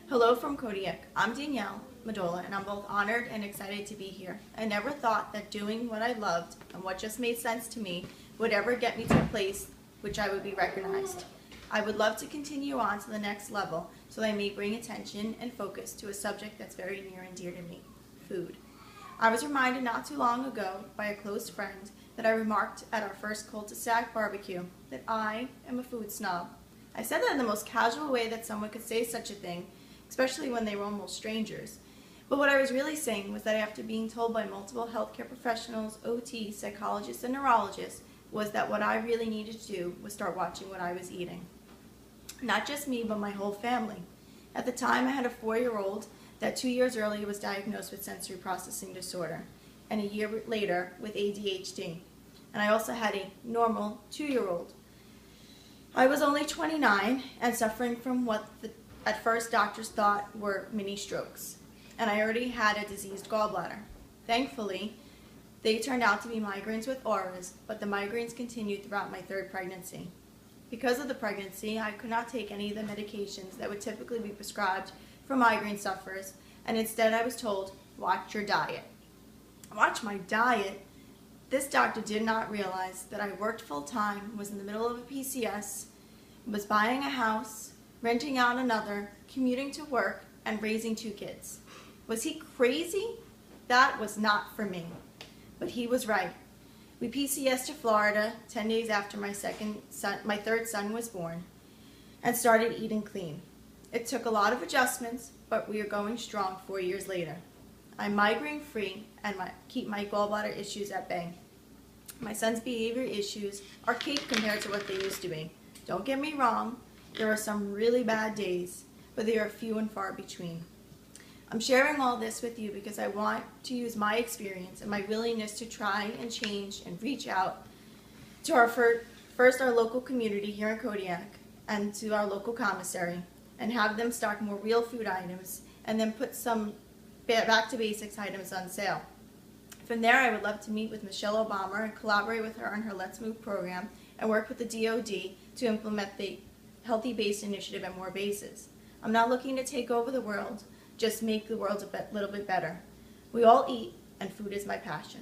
Hello from Kodiak. I'm Danielle Madola, and I'm both honored and excited to be here. I never thought that doing what I loved and what just made sense to me would ever get me to a place which I would be recognized. I would love to continue on to the next level so that I may bring attention and focus to a subject that's very near and dear to me, food. I was reminded not too long ago by a close friend that I remarked at our first cul-de-sac barbecue that I am a food snob. I said that in the most casual way that someone could say such a thing, especially when they were almost strangers. But what I was really saying was that after being told by multiple healthcare professionals, OT, psychologists, and neurologists, was that what I really needed to do was start watching what I was eating. Not just me, but my whole family. At the time, I had a 4-year-old that 2 years earlier was diagnosed with sensory processing disorder, and a year later with ADHD. And I also had a normal 2-year-old. I was only 29 and suffering from what at first doctors thought were mini strokes, and I already had a diseased gallbladder. Thankfully, they turned out to be migraines with auras, but the migraines continued throughout my 3rd pregnancy. Because of the pregnancy, I could not take any of the medications that would typically be prescribed for migraine sufferers, and instead I was told, watch your diet. Watch my diet? This doctor did not realize that I worked full-time, was in the middle of a PCS, was buying a house, renting out another, commuting to work, and raising 2 kids. Was he crazy? That was not for me. But he was right. We PCS'd to Florida 10 days after my 3rd son was born, and started eating clean. It took a lot of adjustments, but we are going strong 4 years later. I'm migraine-free and keep my gallbladder issues at bay. My son's behavior issues are cake compared to what they used to be. Don't get me wrong, there are some really bad days, but they are few and far between. I'm sharing all this with you because I want to use my experience and my willingness to try and change and reach out to our local community here in Kodiak and to our local commissary and have them stock more real food items and then put some back to basics items on sale. From there, I would love to meet with Michelle Obama and collaborate with her on her Let's Move program and work with the DoD to implement the Healthy Base Initiative at more bases. I'm not looking to take over the world, just make the world a little bit better. We all eat, and food is my passion.